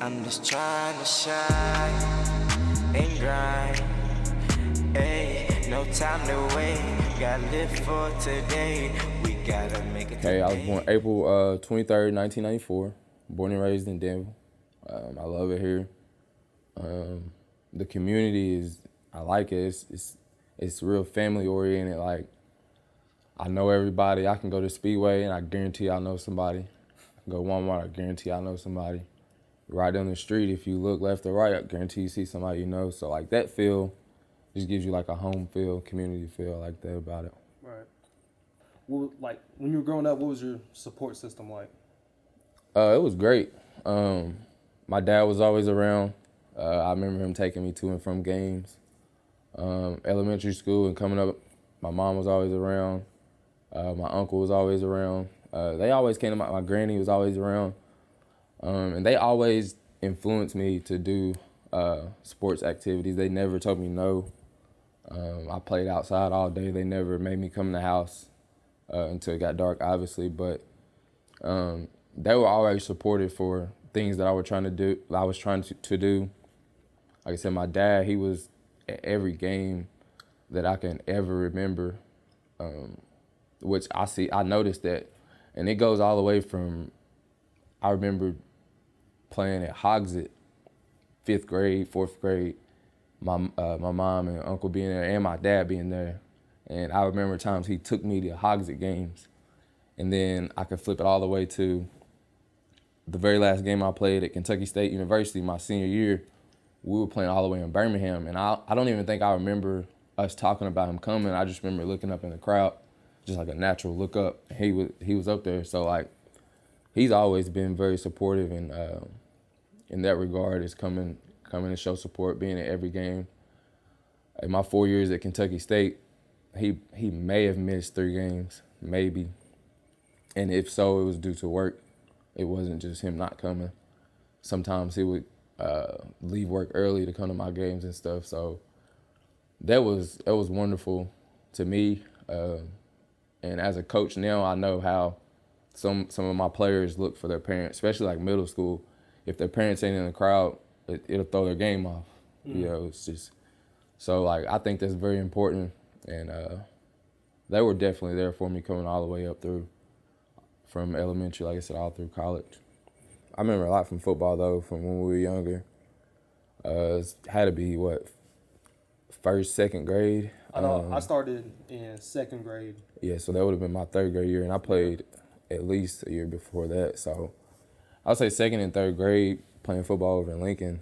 I'm just trying to shine and grind. Hey, no time to wait. Gotta live for today. We gotta make it today. Okay, I was born April 23rd, 1994. Born and raised in Danville. I love it here. The community is, I like it. It's real family oriented. Like, I know everybody. I can go to Speedway and I guarantee I know somebody. I can go Walmart, I guarantee I know somebody. Right down the street, if you look left or right, I guarantee you see somebody you know. So like that feel just gives you like a home feel, community feel like that about it. Right. Well, like when you were growing up, what was your support system like? It was great. My dad was always around. I remember him taking me to and from games. Elementary school and coming up, my mom was always around. My uncle was always around. They always came to my granny was always around. And they always influenced me to do sports activities. They never told me no. I played outside all day. They never made me come in the house until it got dark, obviously. But they were always supportive for things that I was trying to do. Like I said, my dad, he was at every game that I can ever remember, which I noticed that, and it goes all the way from, I remember playing at Hogsett, 5th grade, 4th grade, my mom and uncle being there and my dad being there. And I remember times he took me to Hogsett games. And then I could flip it all the way to the very last game I played at Kentucky State University my senior year. We were playing all the way in Birmingham. And I don't even think I remember us talking about him coming. I just remember looking up in the crowd, just like a natural look up. He was up there. So like, he's always been very supportive, and in that regard, is coming to show support, being at every game. In my 4 years at Kentucky State, he may have missed 3 games, maybe, and if so, it was due to work. It wasn't just him not coming. Sometimes he would leave work early to come to my games and stuff. So that was wonderful to me, and as a coach now, I know how some of my players look for their parents, especially like middle school. If their parents ain't in the crowd, it'll throw their game off. You know, it's just, so like, I think that's very important. And they were definitely there for me coming all the way up through, from elementary, like I said, all through college. I remember a lot from football though, from when we were younger. It had to be first, second grade. I know I started in 2nd grade. Yeah, so that would have been my 3rd grade year, and I played at least a year before that. So I would say 2nd and 3rd grade playing football over in Lincoln.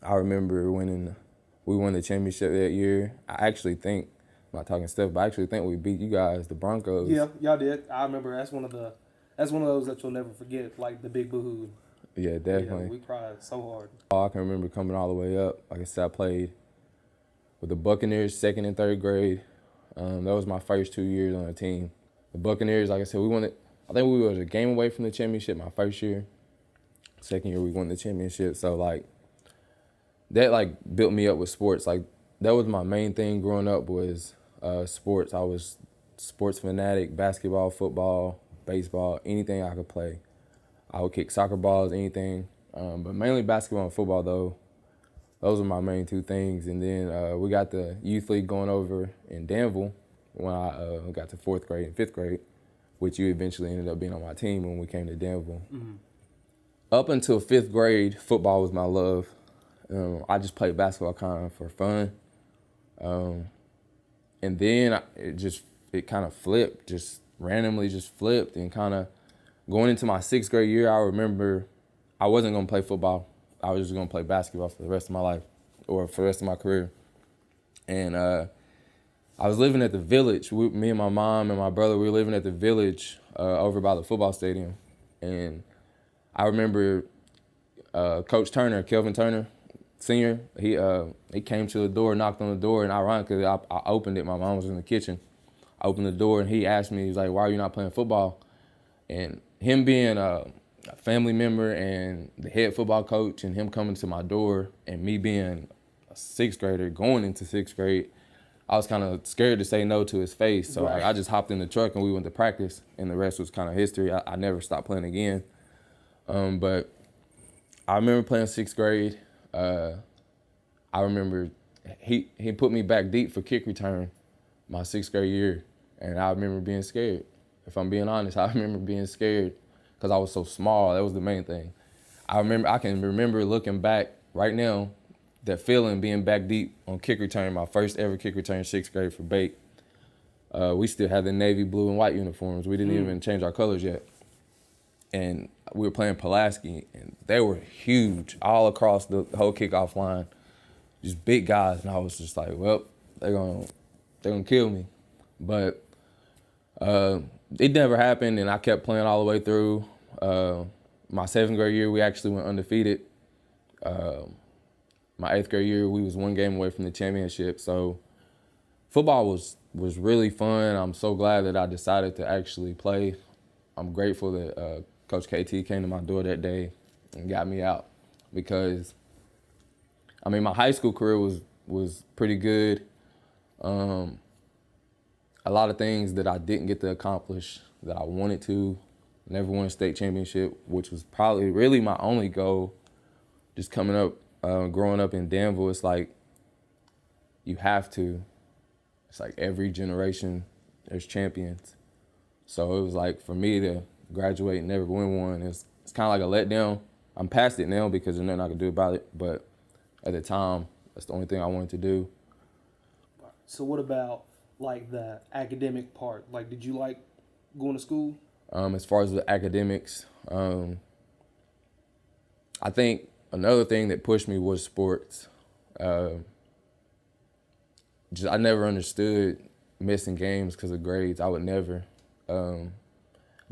I remember we won the championship that year. I actually think, I'm not talking stuff, but I actually think we beat you guys, the Broncos. Yeah, y'all did. I remember that's one of those that you'll never forget, like the big boo-hoo. Yeah, definitely. Yeah, we cried so hard. I can remember coming all the way up. Like I said, I played with the Buccaneers 2nd and 3rd grade. That was my first 2 years on the team. The Buccaneers, like I said, we won it. I think we were a game away from the championship my first year. 2nd year, we won the championship. So, like, that, like, built me up with sports. Like, that was my main thing growing up was sports. I was sports fanatic, basketball, football, baseball, anything I could play. I would kick soccer balls, anything. But mainly basketball and football, though. Those were my main 2 things. And then we got the youth league going over in Danville when I got to 4th grade and 5th grade, which you eventually ended up being on my team when we came to Danville. Mm-hmm. Up until 5th grade, football was my love. I just played basketball kind of for fun. And then it kind of flipped, just randomly just flipped, and kind of going into my 6th grade year, I remember I wasn't going to play football. I was just going to play basketball for the rest of my life, or for the rest of my career. And I was living at the Village. Me and my mom and my brother, we were living at the Village over by the football stadium. And I remember Coach Turner, Kelvin Turner, Senior, he came to the door, knocked on the door, and ironically, I opened it. My mom was in the kitchen. I opened the door, and he asked me, he was like, "Why are you not playing football?" And him being a family member and the head football coach, and him coming to my door, and me being a 6th grader going into 6th grade, I was kind of scared to say no to his face. So I just hopped in the truck, and we went to practice, and the rest was kind of history. I never stopped playing again. But I remember playing sixth grade. I remember he put me back deep for kick return my sixth grade year, and I remember being scared. If I'm being honest, I remember being scared because I was so small. That was the main thing. I can remember looking back right now, that feeling being back deep on kick return, my first ever kick return, sixth grade for Bake. We still had the navy blue and white uniforms. We didn't even change our colors yet. And we were playing Pulaski, and they were huge all across the whole kickoff line, just big guys. And I was just like, well, they're gonna kill me. But it never happened, and I kept playing all the way through. My seventh grade year, we actually went undefeated. My eighth grade year, we was one game away from the championship. So football was really fun. I'm so glad that I decided to actually play. I'm grateful that Coach KT came to my door that day and got me out, because, I mean, my high school career was pretty good. A lot of things that I didn't get to accomplish that I wanted to. Never won a state championship, which was probably really my only goal. Just coming up, growing up in Danville, it's like you have to. It's like every generation there's champions. So it was like, for me to graduate and never win one, it's kind of like a letdown. I'm past it now because there's nothing I can do about it. But at the time, that's the only thing I wanted to do. So what about like the academic part? Like, did you like going to school? As far as the academics, I think another thing that pushed me was sports. I never understood missing games because of grades. I would never.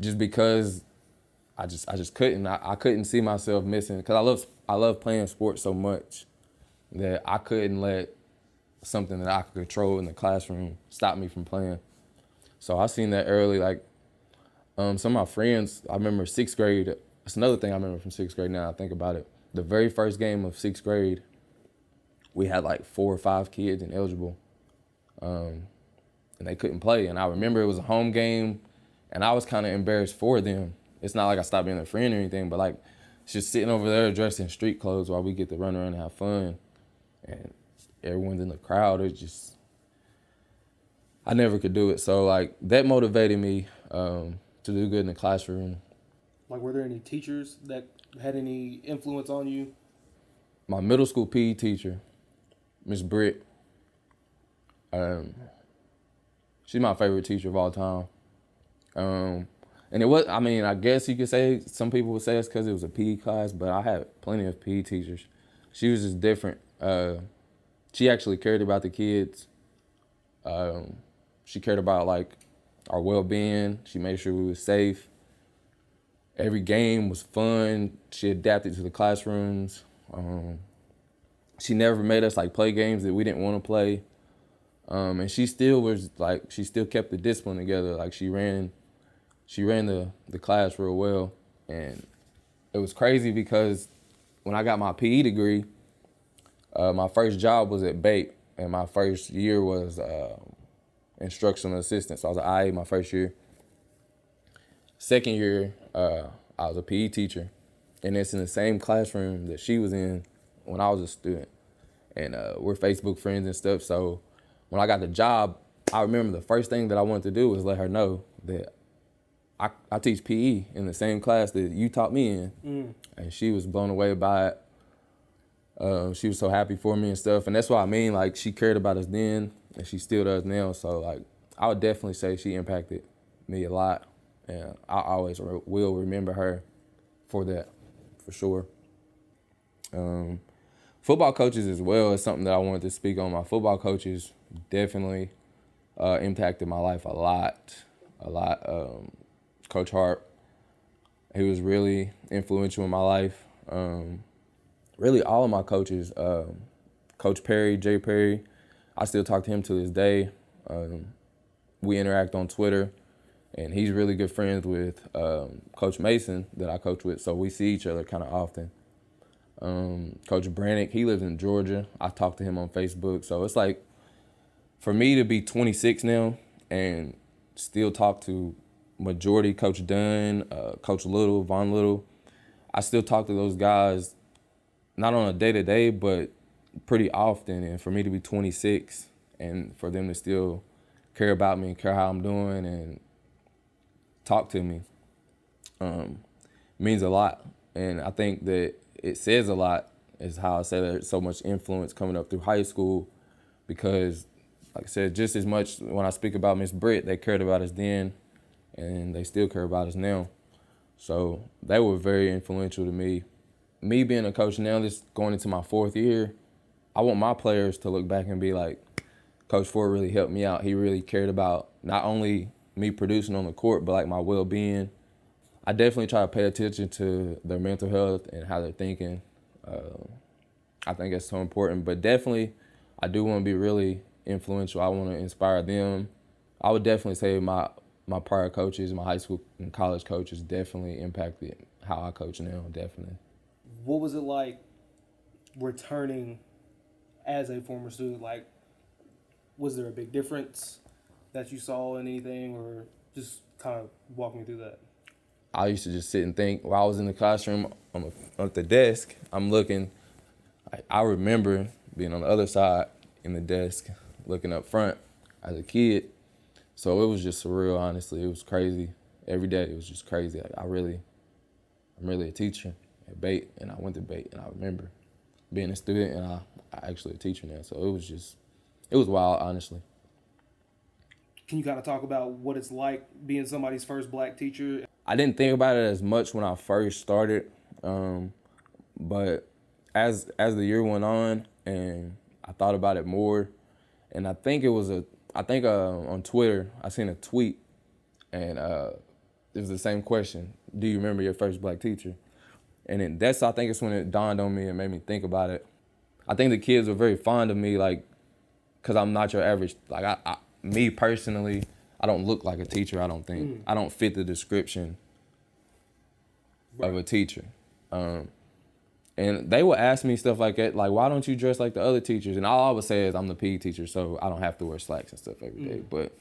Just because I just couldn't. I couldn't see myself missing, because I love playing sports so much that I couldn't let something that I could control in the classroom stop me from playing. So I seen that early. Like, some of my friends, I remember sixth grade. That's another thing I remember from sixth grade now I think about it. The very first game of sixth grade, we had like 4 or 5 kids ineligible, and they couldn't play. And I remember it was a home game, and I was kind of embarrassed for them. It's not like I stopped being their friend or anything, but like, just sitting over there dressed in street clothes while we get to run around and have fun, and everyone's in the crowd. It's just, I never could do it. So like, that motivated me to do good in the classroom. Like, were there any teachers that had any influence on you? My middle school PE teacher, Miss Britt, she's my favorite teacher of all time. And it was, I mean, I guess you could say, some people would say it's because it was a PE class, but I had plenty of PE teachers. She was just different. She actually cared about the kids. She cared about like our well-being. She made sure we were safe. Every game was fun. She adapted to the classrooms. She never made us like play games that we didn't want to play. And she still was like, she still kept the discipline together. Like, she ran the class real well. And it was crazy because when I got my PE degree, my first job was at Bake, and my first year was instructional assistant. So I was an IA my first year. Second year, I was a PE teacher, and it's in the same classroom that she was in when I was a student. And we're Facebook friends and stuff. So when I got the job, I remember the first thing that I wanted to do was let her know that I teach PE in the same class that you taught me in. And she was blown away by it. She was so happy for me and stuff. And that's what I mean, like, she cared about us then, and she still does now. So, like, I would definitely say she impacted me a lot. And I always will remember her for that, for sure. Football coaches as well is something that I wanted to speak on. My football coaches definitely impacted my life a lot. Coach Hart, he was really influential in my life. Really all of my coaches, Coach Perry, Jay Perry, I still talk to him to this day. We interact on Twitter, and he's really good friends with Coach Mason that I coach with, so we see each other kind of often. Coach Brannick, he lives in Georgia. I talk to him on Facebook. So it's like, for me to be 26 now and still talk to majority Coach Dunn, Coach Little, Von Little, I still talk to those guys not on a day-to-day, but pretty often. And for me to be 26 and for them to still care about me and care how I'm doing and talk to me means a lot. And I think that it says a lot, is how I said there's so much influence coming up through high school, because, like I said, just as much when I speak about Miss Britt, they cared about us then, and they still care about us now. So they were very influential to me. Me being a coach now, this going into my 4th year, I want my players to look back and be like, Coach Ford really helped me out. He really cared about not only me producing on the court, but like my well-being. I definitely try to pay attention to their mental health and how they're thinking. I think it's so important, but definitely I do want to be really influential. I want to inspire them. I would definitely say my prior coaches, my high school and college coaches definitely impacted how I coach now, definitely. What was it like returning as a former student? Like, was there a big difference that you saw in anything, or just kind of walk me through that? I used to just sit and think while I was in the classroom at the desk. I'm looking. I remember being on the other side in the desk, looking up front as a kid. So it was just surreal, honestly. It was crazy. Every day it was just crazy. I'm really a teacher at Bait, and I went to Bait, and I remember being a student, and I actually a teacher now. So it was wild, honestly. Can you kind of talk about what it's like being somebody's first black teacher? I didn't think about it as much when I first started, but as the year went on and I thought about it more, and I think on Twitter I seen a tweet, and it was the same question: do you remember your first black teacher? And I think it's when it dawned on me and made me think about it. I think the kids were very fond of me, like, because I'm not your average. Like me personally, I don't look like a teacher, I don't think. I don't fit the description of a teacher. And they would ask me stuff like that, like, why don't you dress like the other teachers? And all I would say is I'm the PE teacher, so I don't have to wear slacks and stuff every day. But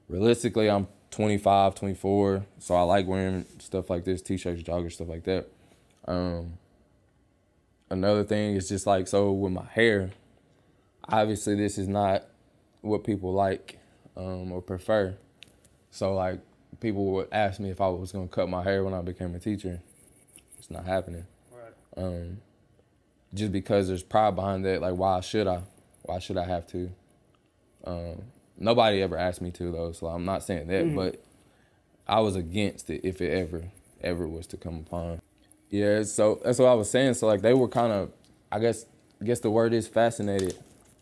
realistically, I'm 25, 24, so I like wearing stuff like this, T-shirts, joggers, stuff like that. Another thing is just like, so with my hair, obviously this is not what people like or prefer. So like people would ask me if I was gonna cut my hair when I became a teacher. It's not happening. Right. Just because there's pride behind that. Like, why should I? Why should I have to? Nobody ever asked me to though, so I'm not saying that, but I was against it if it ever was to come upon. Yeah, so that's what I was saying. So like they were kind of, I guess the word is fascinated,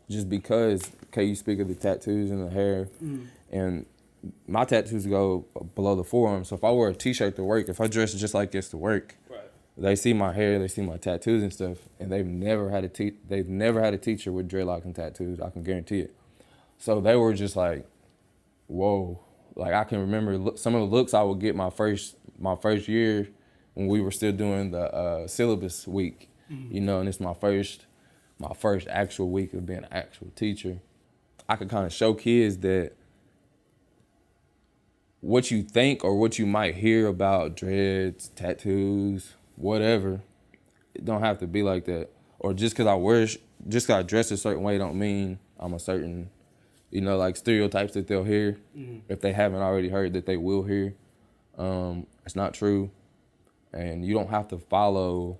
just because, okay, you speak of the tattoos and the hair, and my tattoos go below the forearm. So if I wear a T-shirt to work, if I dress just like this to work, right, they see my hair, they see my tattoos and stuff, and they've never had a teacher with dreadlock and tattoos. I can guarantee it. So they were just like, whoa. Like I can remember some of the looks I would get my first year when we were still doing the syllabus week, you know, and it's my first actual week of being an actual teacher. I could kind of show kids that what you think or what you might hear about dreads, tattoos, whatever, it don't have to be like that. Or just because I dress a certain way don't mean I'm a certain, you know, like stereotypes that they'll hear, if they haven't already heard that they will hear. It's not true. And you don't have to follow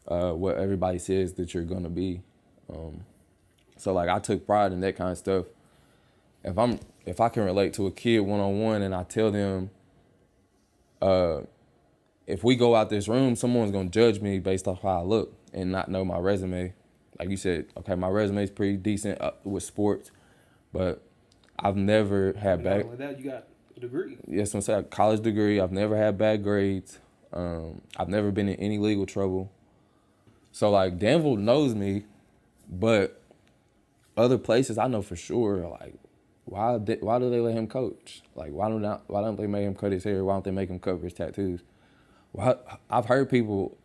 what everybody says that you're gonna be. So like I took pride in that kind of stuff. If I can relate to a kid one-on-one and I tell them, if we go out this room, someone's gonna judge me based off how I look and not know my resume. Like you said, okay, my resume is pretty decent with sports, but I've never had bad. Not only that, you got a degree. Yes, I'm saying, a college degree. I've never had bad grades. I've never been in any legal trouble. So like Danville knows me, but other places I know for sure, like, why do they let him coach? Like, why don't they make him cut his hair? Why don't they make him cover his tattoos? Well, I've heard people,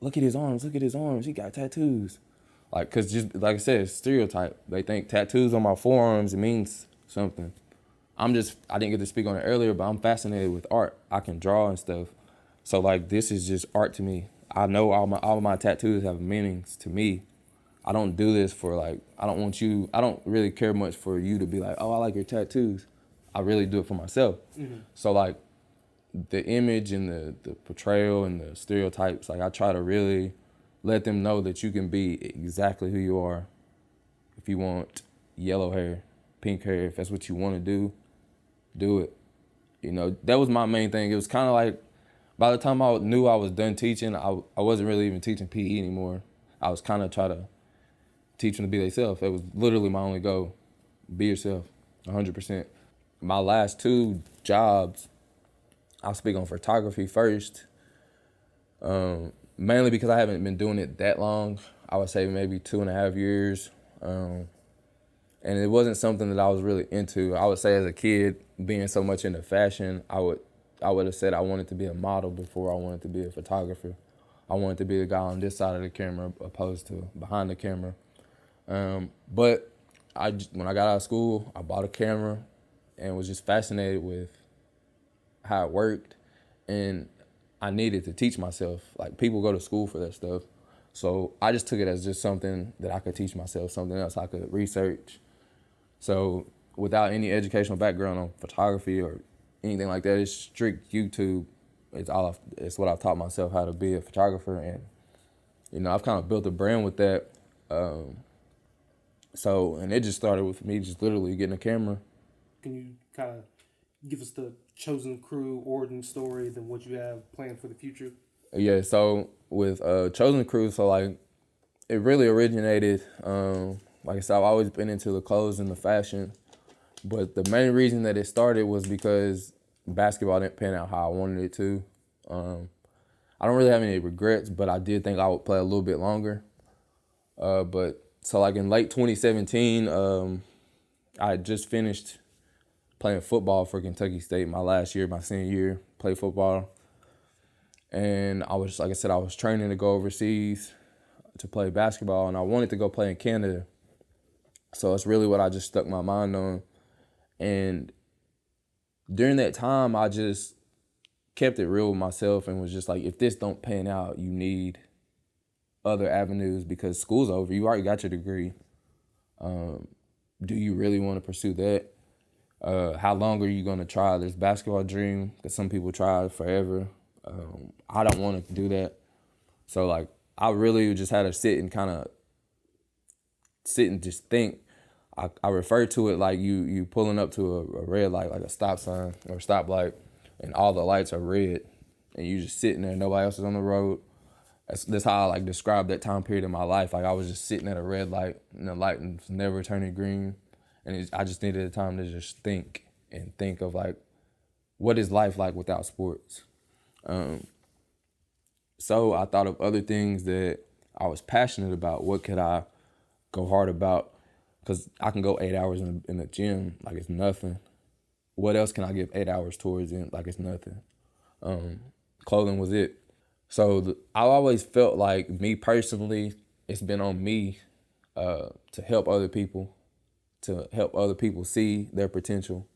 look at his arms, he got tattoos. Like, cause just like I said, it's stereotype. They think tattoos on my forearms, it means something. I didn't get to speak on it earlier, but I'm fascinated with art. I can draw and stuff. So like, this is just art to me. I know all my tattoos have meanings to me. I don't do this for like, I don't really care much for you to be like, oh, I like your tattoos. I really do it for myself. Mm-hmm. So like the image and the portrayal and the stereotypes, like I try to really let them know that you can be exactly who you are. If you want yellow hair, pink hair, if that's what you want to do it. You know, that was my main thing. It was kind of like, by the time I knew I was done teaching, I wasn't really even teaching PE anymore. I was kind of trying to teach them to be themselves. It was literally my only goal. Be yourself, 100%. My last 2 jobs, I'll speak on photography first. Mainly because I haven't been doing it that long. I would say maybe 2.5 years. And it wasn't something that I was really into. I would say as a kid, being so much into fashion, I would have said I wanted to be a model before I wanted to be a photographer. I wanted to be the guy on this side of the camera opposed to behind the camera. But when I got out of school, I bought a camera and was just fascinated with how it worked. And I needed to teach myself. Like, people go to school for that stuff. So I just took it as just something that I could teach myself, something else I could research. So without any educational background on photography or anything like that, it's strict YouTube. It's what I've taught myself, how to be a photographer. And, you know, I've kind of built a brand with that. And it just started with me just literally getting a camera. Can you kind of give us the Chosen Crew origin story, then what you have planned for the future? Yeah, so with Chosen Crew, so like it really originated, like I said, I've always been into the clothes and the fashion, but the main reason that it started was because basketball didn't pan out how I wanted it to. I don't really have any regrets, but I did think I would play a little bit longer. But so like in late 2017, I had just finished playing football for Kentucky State my last year, my senior year, played football. And I was, like I said, I was training to go overseas to play basketball, and I wanted to go play in Canada. So that's really what I just stuck my mind on. And during that time, I just kept it real with myself and was just like, if this don't pan out, you need other avenues because school's over. You already got your degree. Do you really want to pursue that? How long are you going to try this basketball dream? Because some people try forever. I don't want to do that. So, like, I really just had to sit and just think. I refer to it like you pulling up to a red light, like a stop sign or a stoplight, and all the lights are red, and you just sitting there, nobody else is on the road. That's how I like describe that time period in my life. Like, I was just sitting at a red light, and the light was never turning green, and I just needed a time to just think of like, what is life like without sports? So I thought of other things that I was passionate about. What could I go hard about? Because I can go 8 hours in the gym like it's nothing. What else can I give 8 hours towards it like it's nothing? Clothing was it. So I always felt like, me personally, it's been on me to help other people see their potential,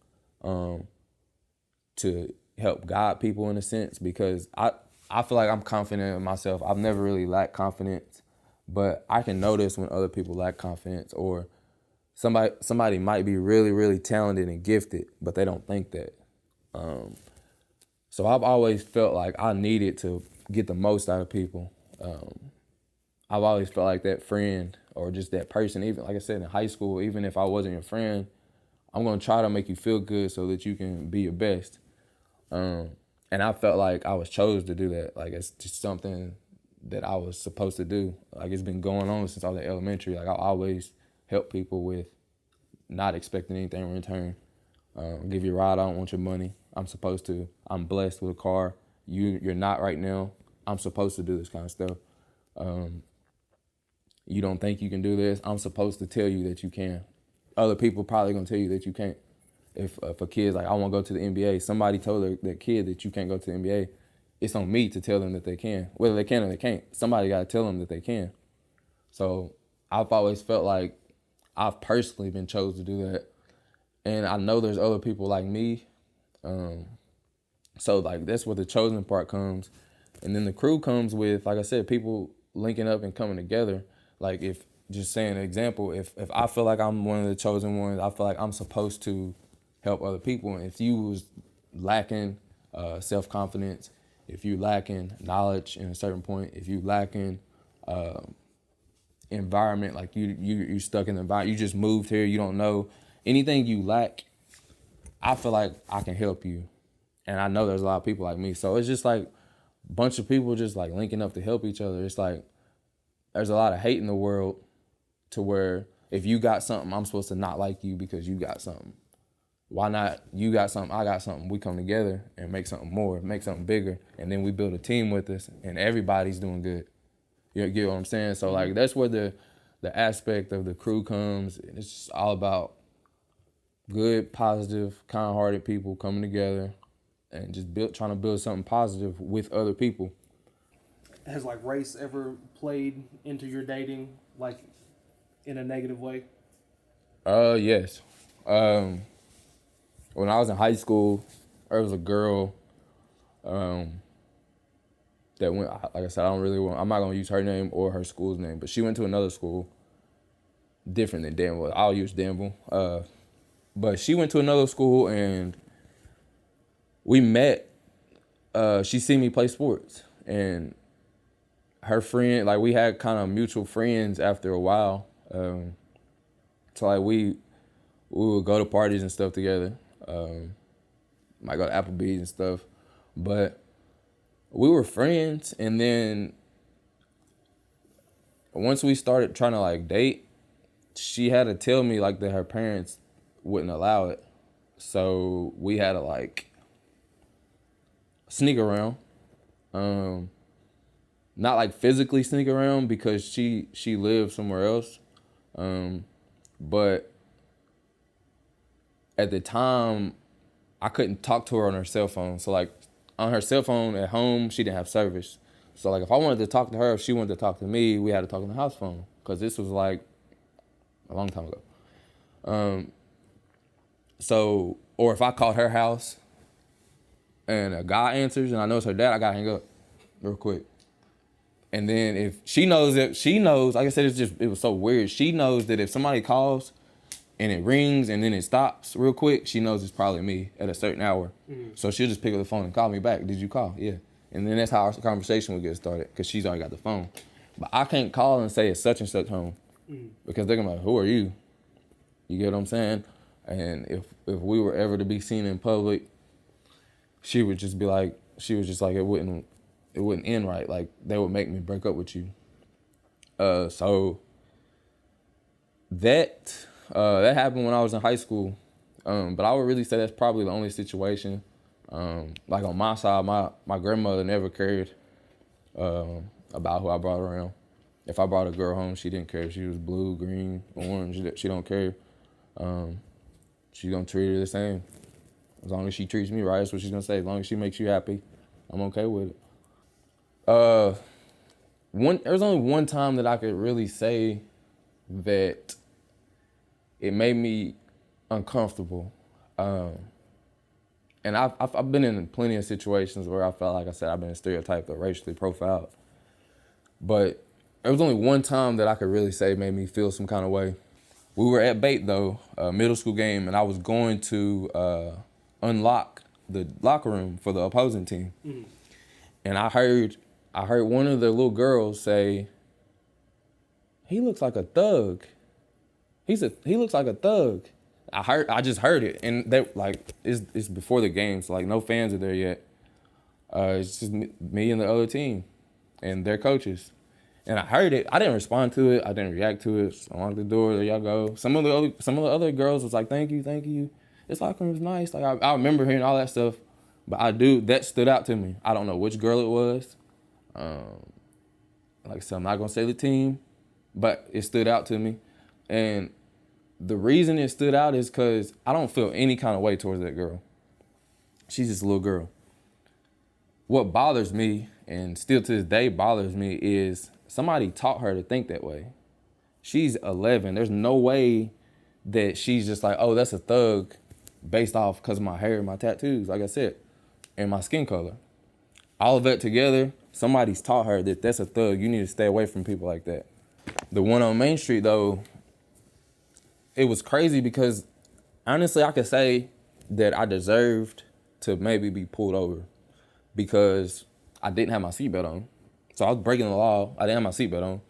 to help guide people in a sense, because I feel like I'm confident in myself. I've never really lacked confidence, but I can notice when other people lack confidence, or somebody might be really, really talented and gifted, but they don't think that. So I've always felt like I needed to get the most out of people. I've always felt like that friend, or just that person, even like I said in high school, even if I wasn't your friend, I'm gonna try to make you feel good so that you can be your best. And I felt like I was chosen to do that. Like, it's just something that I was supposed to do. Like, it's been going on since I was in elementary. Like, I always help people with not expecting anything in return. Give you a ride, I don't want your money. I'm supposed to. I'm blessed with a car. You're not right now. I'm supposed to do this kind of stuff. You don't think you can do this? I'm supposed to tell you that you can. Other people probably gonna tell you that you can't. If a kid's like, I want to go to the NBA, somebody told their kid that you can't go to the NBA, it's on me to tell them that they can. Whether they can or they can't, somebody got to tell them that they can. So I've always felt like I've personally been chosen to do that. And I know there's other people like me. So like, that's where the chosen part comes. And then the crew comes with, like I said, people linking up and coming together. Like if, just saying an example, if I feel like I'm one of the chosen ones, I feel like I'm supposed to help other people. And if you was lacking self-confidence, if you lacking knowledge in a certain point, if you lacking environment, like you stuck in the environment, you just moved here, you don't know anything you lack, I feel like I can help you. And I know there's a lot of people like me. So it's just like a bunch of people just like linking up to help each other. It's like there's a lot of hate in the world to where if you got something, I'm supposed to not like you because you got something. Why not? You got something, I got something. We come together and make something more, make something bigger. And then we build a team with us and everybody's doing good. You get what I'm saying? So like that's where the aspect of the crew comes. It's just all about good, positive, kind-hearted people coming together and just trying to build something positive with other people. Has like race ever played into your dating, like in a negative way? Yes. When I was in high school, there was a girl that went, like I said, I'm not gonna use her name or her school's name, but she went to another school different than Danville. I'll use Danville. But she went to another school and we met. She seen me play sports and her friend, like we had kind of mutual friends after a while. So like we would go to parties and stuff together. Might go to Applebee's and stuff, but we were friends. And then once we started trying to like date, she had to tell me like that her parents wouldn't allow it. So we had to like sneak around. Not like physically sneak around because she lived somewhere else. But at the time, I couldn't talk to her on her cell phone. So like on her cell phone at home, she didn't have service. So like if I wanted to talk to her, if she wanted to talk to me, we had to talk on the house phone because this was like a long time ago. So, or if I called her house and a guy answers and I know it's her dad, I gotta hang up real quick. And then if she knows, like I said, it was so weird. She knows that if somebody calls and it rings and then it stops real quick, she knows it's probably me at a certain hour. Mm-hmm. So she'll just pick up the phone and call me back. Did you call? Yeah. And then that's how our conversation would get started because she's already got the phone. But I can't call and say it's such and such home because they're gonna be like, who are you? You get what I'm saying? And if we were ever to be seen in public, she was just like, it wouldn't end right. Like they would make me break up with you. So that happened when I was in high school. But I would really say that's probably the only situation. Like on my side, my grandmother never cared about who I brought around. If I brought a girl home, she didn't care. She was blue, green, orange. She don't care. She's gonna treat her the same. As long as she treats me right, that's what she's gonna say. As long as she makes you happy, I'm okay with it. There was only one time that I could really say that it made me uncomfortable. And I've been in plenty of situations where I felt like I said I've been stereotyped or racially profiled. But there was only one time that I could really say made me feel some kind of way. We were at Bait though, a middle school game, and I was going to unlock the locker room for the opposing team. Mm-hmm. And I heard one of the little girls say, "He looks like a thug." He looks like a thug. I just heard it, and they like it's before the game, so like no fans are there yet. It's just me and the other team, and their coaches. And I heard it. I didn't respond to it. I didn't react to it. So I unlocked the door. There y'all go. Some of the other girls was like, "Thank you. This locker room was nice." Like I remember hearing all that stuff, but that stood out to me. I don't know which girl it was. Like I said, I'm not gonna say the team, but it stood out to me, and the reason it stood out is because I don't feel any kind of way towards that girl. She's just a little girl. What bothers me, and still to this day bothers me, is somebody taught her to think that way. She's 11. There's no way that she's just like, oh, that's a thug based off because of my hair and my tattoos, like I said, and my skin color. All of that together, somebody's taught her that that's a thug. You need to stay away from people like that. The one on Main Street, though, it was crazy because, honestly, I could say that I deserved to maybe be pulled over because I didn't have my seatbelt on. So I was breaking the law. I didn't have my seatbelt on.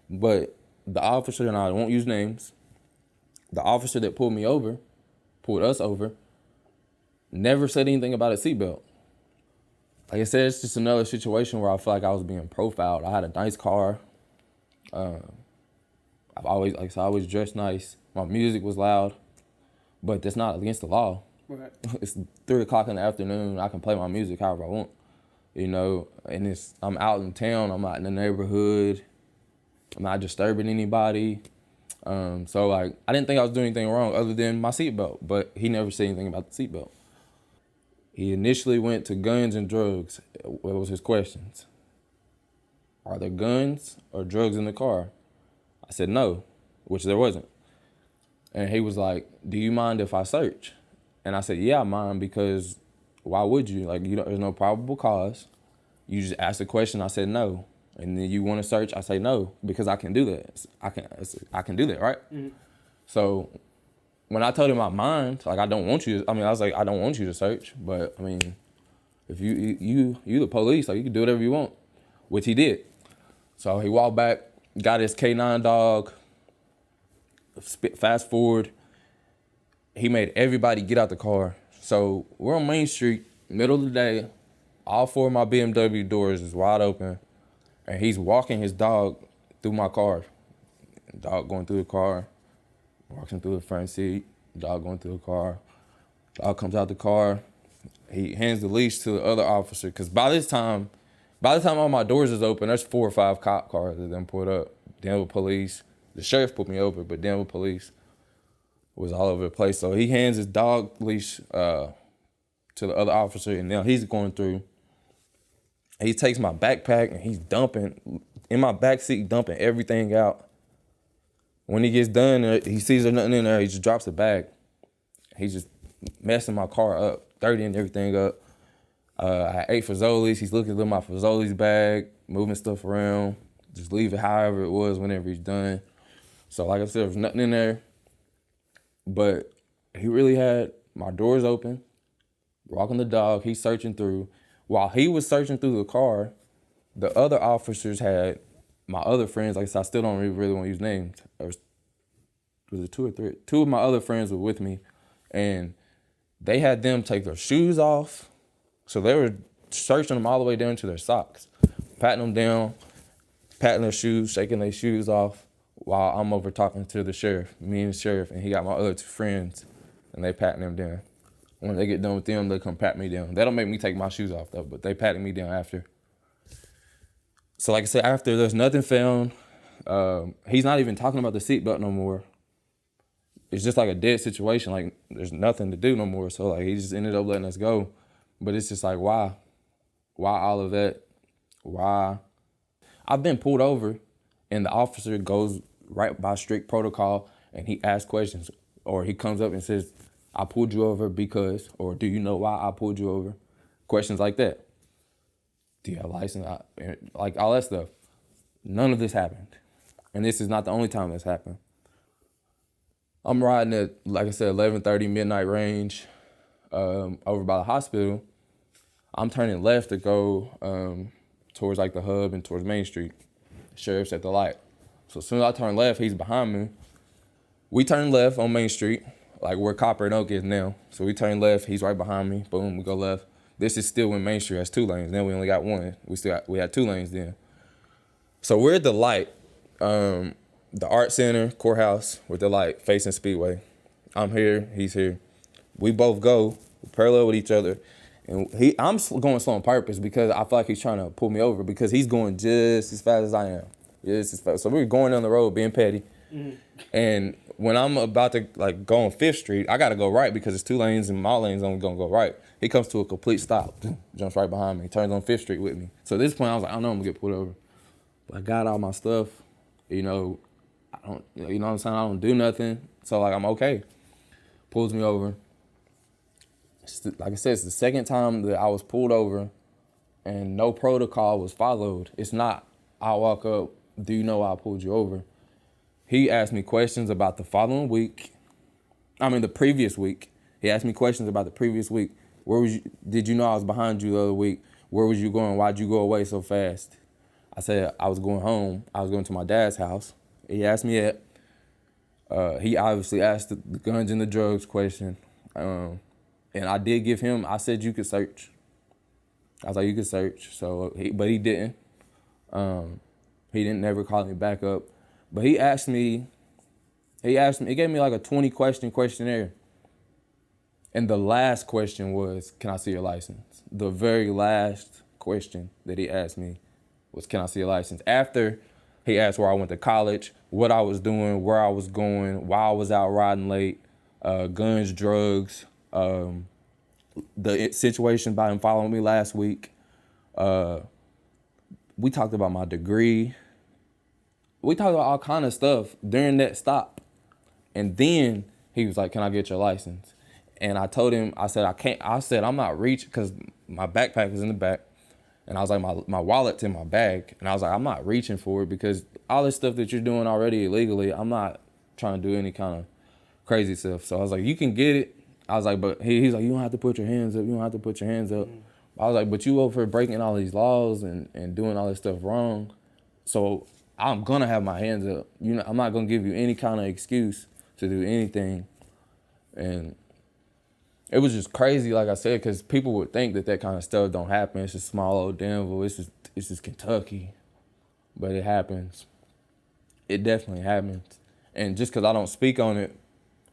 But the officer, and I won't use names, the officer that pulled us over, never said anything about a seatbelt. Like I said, it's just another situation where I feel like I was being profiled. I had a nice car. I've always dressed nice. My music was loud, but that's not against the law. Right. It's 3 o'clock in the afternoon. I can play my music however I want, and I'm out in town. I'm out in the neighborhood. I'm not disturbing anybody. So like, I didn't think I was doing anything wrong other than my seatbelt, but he never said anything about the seatbelt. He initially went to guns and drugs. What was his questions? Are there guns or drugs in the car? I said no, which there wasn't. And he was like, do you mind if I search? And I said, yeah, I mind, because why would you? Like, there's no probable cause. You just asked the question, I said no. And then you want to search, I say no, because I can do that. I can do that, right? Mm-hmm. So when I told him my mind, like, I don't want you to, I was like, I don't want you to search, but I mean, if you the police, like, you can do whatever you want, which he did. So he walked back, got his K9 dog. Fast forward, he made everybody get out the car. So we're on Main Street, middle of the day. All 4 of my BMW doors is wide open, and he's walking his dog through my car. Dog going through the car, walking through the front seat. Dog going through the car. Dog comes out the car. He hands the leash to the other officer, because by the time all my doors is open, there's 4 or 5 cop cars that then pulled up. Danville police. The sheriff put me over, but Danville police was all over the place. So he hands his dog leash to the other officer, and now he's going through. He takes my backpack and he's dumping in my backseat, dumping everything out. When he gets done, he sees there's nothing in there. He just drops the bag. He's just messing my car up, dirtying everything up. I ate Fazoli's. He's looking at my Fazoli's bag, moving stuff around. Just leave it however it was whenever he's done. So like I said, there was nothing in there. But he really had my doors open, walking the dog. He's searching through. While he was searching through the car, the other officers had my other friends. Like I said, I still don't really want to use names. Was it 2 or 3? 2 of my other friends were with me, and they had them take their shoes off. So they were searching them all the way down to their socks, patting them down, patting their shoes, shaking their shoes off, while I'm over talking to the sheriff, me and the sheriff, and he got my other 2 friends, and they patting them down. When they get done with them, they come pat me down. They don't make me take my shoes off, though, but they patted me down after. So like I said, after there's nothing found, he's not even talking about the seatbelt no more. It's just like a dead situation. Like, there's nothing to do no more. So like, he just ended up letting us go. But it's just like, why? Why all of that? Why? I've been pulled over, and the officer goes right by strict protocol, and he asks questions, or he comes up and says, I pulled you over because, or do you know why I pulled you over? Questions like that. Do you have a license? Like all that stuff. None of this happened. And this is not the only time this happened. I'm riding at, like I said, 11:30 midnight range over by the hospital. I'm turning left to go towards like the hub and towards Main Street. Sheriff's at the light. So as soon as I turn left, he's behind me. We turn left on Main Street, like where Copper and Oak is now. So we turn left, he's right behind me. Boom, we go left. This is still when Main Street has 2 lanes. Then we only got 1. We had 2 lanes then. So we're at the light, the art center, courthouse with the light facing Speedway. I'm here, he's here. We both go parallel with each other. And I'm going slow on purpose because I feel like he's trying to pull me over because he's going just as fast as I am. Just as fast. So we're going down the road being petty. Mm-hmm. And when I'm about to like go on 5th Street, I got to go right because it's 2 lanes and my lane's only going to go right. He comes to a complete stop, jumps right behind me, turns on 5th Street with me. So at this point, I was like, I know I'm going to get pulled over. But I got all my stuff, I don't, what I'm saying? I don't do nothing. So like, I'm okay. Pulls me over. Like I said, it's the second time that I was pulled over and no protocol was followed. It's not, I walk up, do you know why I pulled you over? He asked me questions about the previous week. He asked me questions about the previous week. Where was you? Did you know I was behind you the other week? Where was you going? Why'd you go away so fast? I said I was going home. I was going to my dad's house. He asked me that. He obviously asked the guns and the drugs question. And I did give him, I said you could search. I was like, you could search. But he didn't. He didn't never call me back up. But he gave me like a 20 question questionnaire. And the last question was, can I see your license? The very last question that he asked me was, can I see your license? After he asked where I went to college, what I was doing, where I was going, why I was out riding late, guns, drugs, the situation about him following me last week. We talked about my degree. We talked about all kind of stuff during that stop. And then he was like, can I get your license? And I told him, I said, I can't. I said, I'm not reaching, because my backpack was in the back. And I was like, my wallet's in my bag. And I was like, I'm not reaching for it, because all this stuff that you're doing already illegally, I'm not trying to do any kind of crazy stuff. So I was like, you can get it. I was like, but he's like, you don't have to put your hands up. You don't have to put your hands up. I was like, but you over here breaking all these laws and doing all this stuff wrong. So I'm going to have my hands up. I'm not going to give you any kind of excuse to do anything. And it was just crazy, like I said, because people would think that kind of stuff don't happen. It's just small old Danville. It's just Kentucky. But it happens. It definitely happens. And just because I don't speak on it,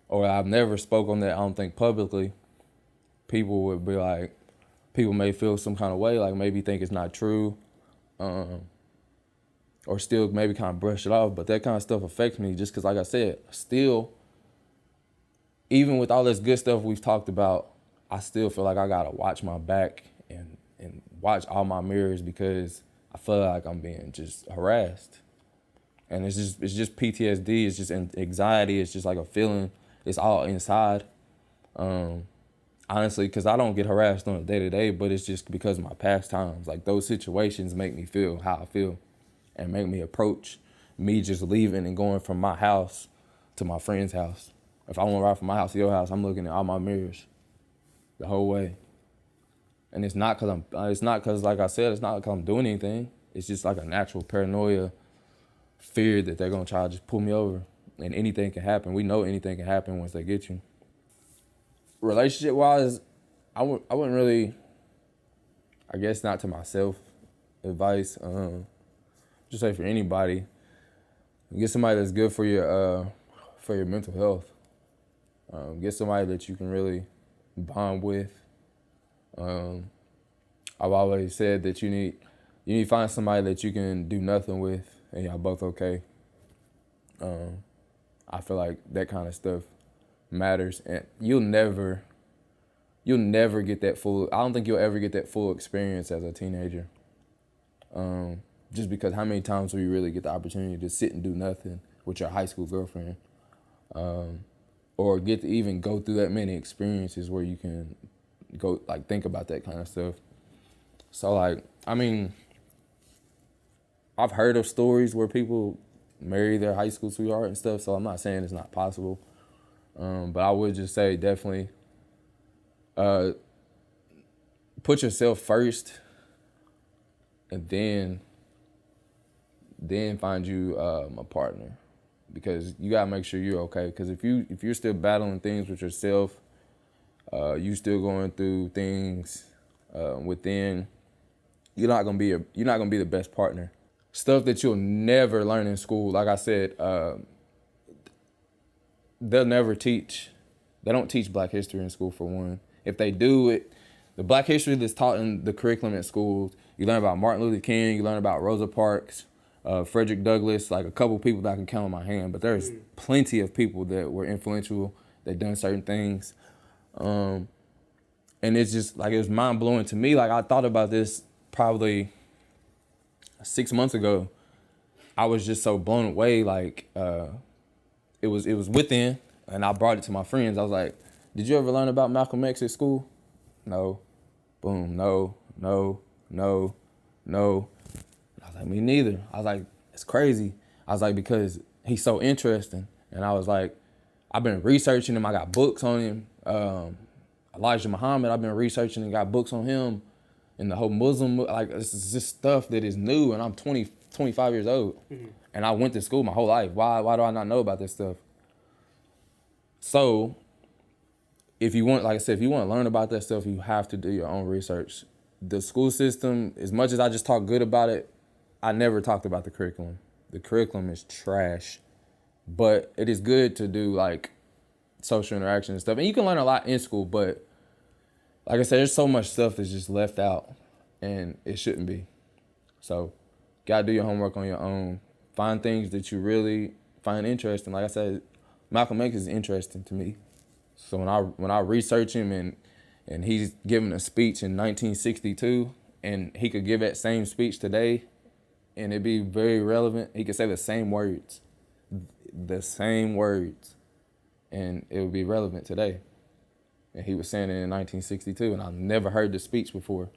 or I've never spoke on that, I don't think publicly, people would be like, people may feel some kind of way, like maybe think it's not true, or still maybe kind of brush it off. But that kind of stuff affects me just because, like I said, still, even with all this good stuff we've talked about, I still feel like I gotta watch my back and watch all my mirrors, because I feel like I'm being just harassed. And it's just PTSD, it's just anxiety, it's just like a feeling, it's all inside. Honestly, because I don't get harassed on a day-to-day, but it's just because of my past times. Like, those situations make me feel how I feel and make me approach me just leaving and going from my house to my friend's house. If I want to ride from my house to your house, I'm looking at all my mirrors the whole way. And it's not because, like I said, it's not because I'm doing anything. It's just like a natural paranoia, fear that they're going to try to just pull me over. And anything can happen. We know anything can happen once they get you. Relationship-wise, I wouldn't really, I guess not to myself, advice. Just say for anybody, get somebody that's good for your mental health. Get somebody that you can really bond with. I've always said that you need to find somebody that you can do nothing with, and y'all both okay. I feel like that kind of stuff matters, and you'll never get that full. I don't think you'll ever get that full experience as a teenager. Just because how many times will you really get the opportunity to sit and do nothing with your high school girlfriend? Or get to even go through that many experiences where you can go, like, think about that kind of stuff. So, like, I mean, I've heard of stories where people marry their high school sweetheart and stuff, so I'm not saying it's not possible. But I would just say definitely put yourself first, and then find you a partner. Because you gotta make sure you're okay. Because if you're still battling things with yourself, you still going through things within, you're not gonna be the best partner. Stuff that you'll never learn in school. Like I said, they'll never teach. They don't teach Black history in school, for one. If they do the Black history that's taught in the curriculum at schools, you learn about Martin Luther King, you learn about Rosa Parks, Frederick Douglass, like a couple people that I can count on my hand, but there's plenty of people that were influential, that done certain things. And it's just like, it was mind blowing to me. Like, I thought about this probably 6 months ago. I was just so blown away. Like, it was within, and I brought it to my friends. I was like, did you ever learn about Malcolm X at school? No. Boom, no. no, no. I was like, me neither. I was like, it's crazy. I was like, because he's so interesting. And I was like, I've been researching him. I got books on him. Elijah Muhammad, I've been researching and got books on him. And the whole Muslim, like, this is just stuff that is new. And I'm 25 years old. Mm-hmm. And I went to school my whole life. Why do I not know about this stuff? So, if you want, like I said, if you want to learn about that stuff, you have to do your own research. The school system, as much as I just talk good about it, I never talked about the curriculum. The curriculum is trash. But it is good to do, like, social interaction and stuff. And you can learn a lot in school, but like I said, there's so much stuff that's just left out, and it shouldn't be. So, gotta do your homework on your own. Find things that you really find interesting. Like I said, Malcolm X is interesting to me. So when I research him and he's giving a speech in 1962, and he could give that same speech today, and it'd be very relevant. He could say the same words, and it would be relevant today. And he was saying it in 1962, and I've never heard the speech before.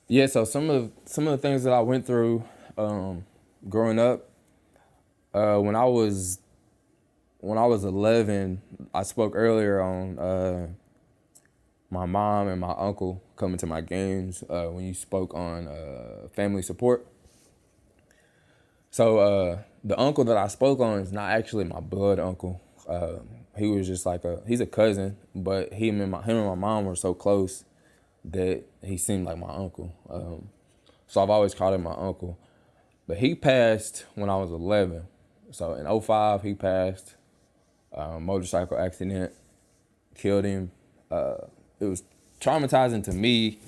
Yeah, so some of the things that I went through growing up, when I was 11, I spoke earlier on my mom and my uncle coming to my games when you spoke on family support. So the uncle that I spoke on is not actually my blood uncle. He was just like he's a cousin, but him and my mom were so close that he seemed like my uncle. So I've always called him my uncle. But he passed when I was 11. So in 2005, he passed. Motorcycle accident, killed him. It was traumatizing to me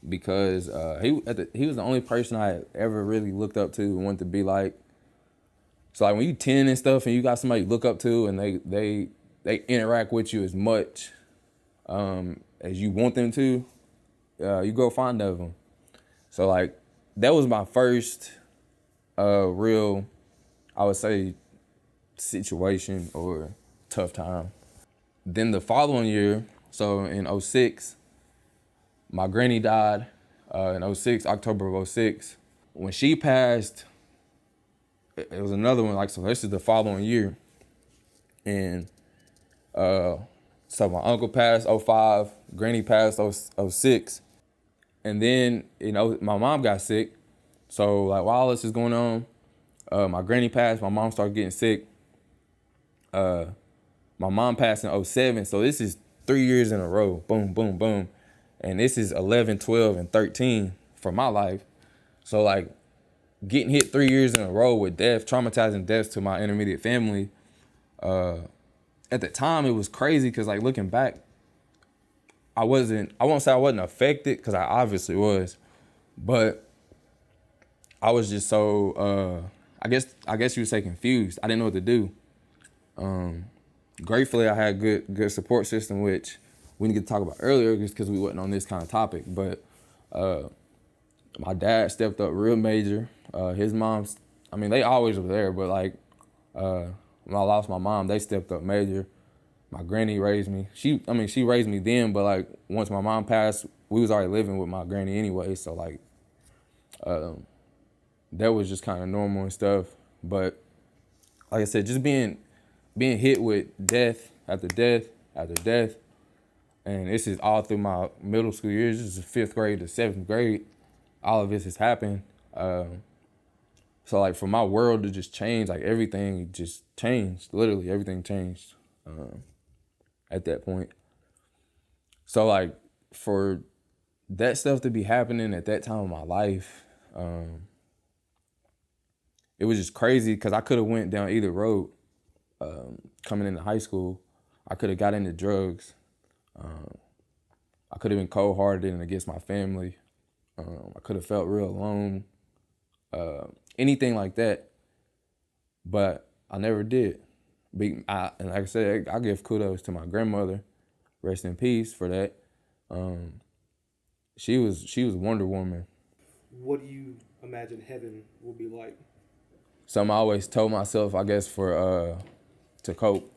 because he was the only person I had ever really looked up to and wanted to be like. So like when you 10 and stuff and you got somebody you look up to and they interact with you as much as you want them to, you grow fond of them. So like that was my first real, I would say, situation or tough time. Then the following year, so in 2006, my granny died in 2006, October of 2006. When she passed, it was another one, like, so this is the following year. And so my uncle passed 2005, granny passed 2006. And then, my mom got sick. So like while this is going on, my granny passed, my mom started getting sick. My mom passed in 2007, so this is 3 years in a row. Boom, boom, boom. And this is 11, 12, and 13 for my life. So, like, getting hit 3 years in a row with death, traumatizing deaths to my intermediate family, at the time, it was crazy because, like, looking back, I won't say I wasn't affected because I obviously was, but I was just so, I guess you would say confused. I didn't know what to do. Gratefully, I had a good support system, which we didn't get to talk about earlier just because we wasn't on this kind of topic. But my dad stepped up real major. His mom's, they always were there, but like when I lost my mom, they stepped up major. My granny raised me. She raised me then, but like once my mom passed, we was already living with my granny anyway. So like that was just kind of normal and stuff. But like I said, just being hit with death after death after death, and this is all through my middle school years. This is 5th grade to 7th grade. All of this has happened. So like for my world to just change, like everything just changed. Literally everything changed at that point. So like for that stuff to be happening at that time of my life, it was just crazy because I could have went down either road. Coming into high school, I could have got into drugs. I could have been cold-hearted and against my family. I could have felt real alone. Anything like that. But I never did. And like I said, I give kudos to my grandmother. Rest in peace for that. She was Wonder Woman. What do you imagine heaven will be like? Something I always told myself, I guess, for to cope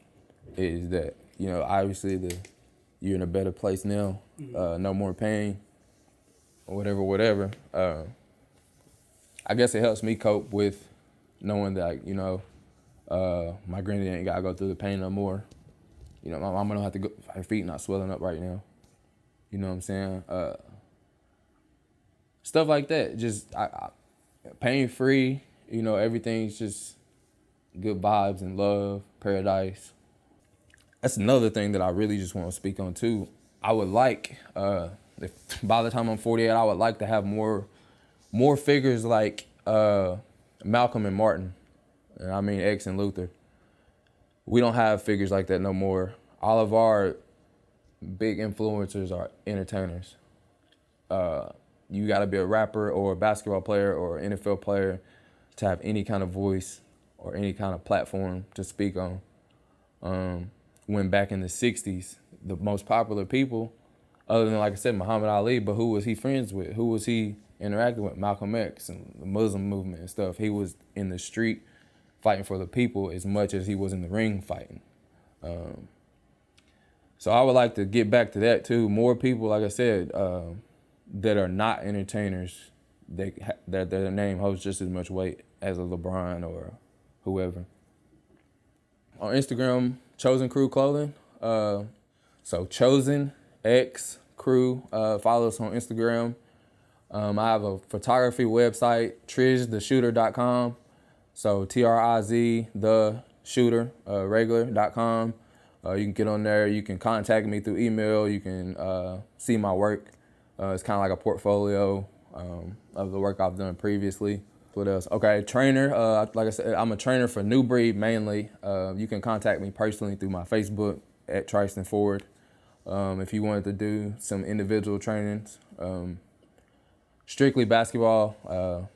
is that, obviously you're in a better place now. No more pain. whatever. I guess it helps me cope with knowing that, my granny ain't got to go through the pain no more. My mama don't have to go, her feet not swelling up right now. You know what I'm saying? Stuff like that, just pain-free, everything's just good vibes and love, paradise. That's another thing that I really just want to speak on too. I would like, if by the time I'm 48, I would like to have more figures like Malcolm and Martin, and I mean X and Luther. We don't have figures like that no more. All of our big influencers are entertainers. You gotta be a rapper or a basketball player or an NFL player to have any kind of voice or any kind of platform to speak on. When back in the 60s, the most popular people, other than, like I said, Muhammad Ali, but who was he friends with? Who was he interacting with? Malcolm X and the Muslim movement and stuff. He was in the street fighting for the people as much as he was in the ring fighting. So I would like to get back to that too. More people, like I said, that are not entertainers, that their name holds just as much weight as a LeBron or whoever. On Instagram, Chosen Crew Clothing. So Chosen X Crew. Follow us on Instagram. I have a photography website, triztheshooter.com. So TRIZ the shooter regular.com. You can get on there. You can contact me through email. You can see my work. It's kind of like a portfolio of the work I've done previously. What else? Okay, trainer. Like I said, I'm a trainer for New Breed mainly. You can contact me personally through my Facebook at Tryston Ford. If you wanted to do some individual trainings, strictly basketball,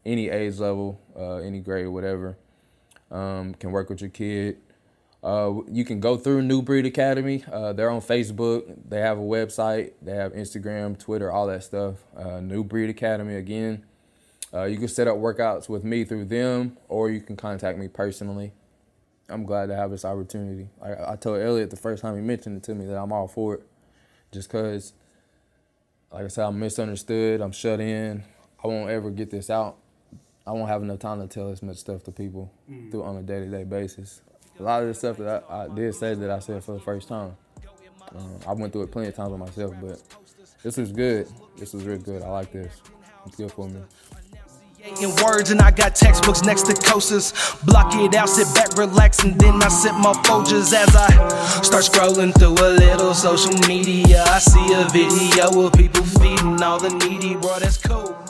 any age level, any grade, whatever, can work with your kid. You can go through New Breed Academy. They're on Facebook. They have a website. They have Instagram, Twitter, all that stuff. New Breed Academy again. You can set up workouts with me through them, or you can contact me personally. I'm glad to have this opportunity. I told Elliot the first time he mentioned it to me that I'm all for it. Just because, like I said, I'm misunderstood. I'm shut in. I won't ever get this out. I won't have enough time to tell this much stuff to people on a day-to-day basis. A lot of the stuff that I did say that I said for the first time. I went through it plenty of times by myself, but this was good. This was real good. I like this. It's good for me. In words, and I got textbooks next to coasters. Block it out, sit back, relax, and then I sip my Folgers as I start scrolling through a little social media. I see a video of people feeding all the needy, bro, that's cool.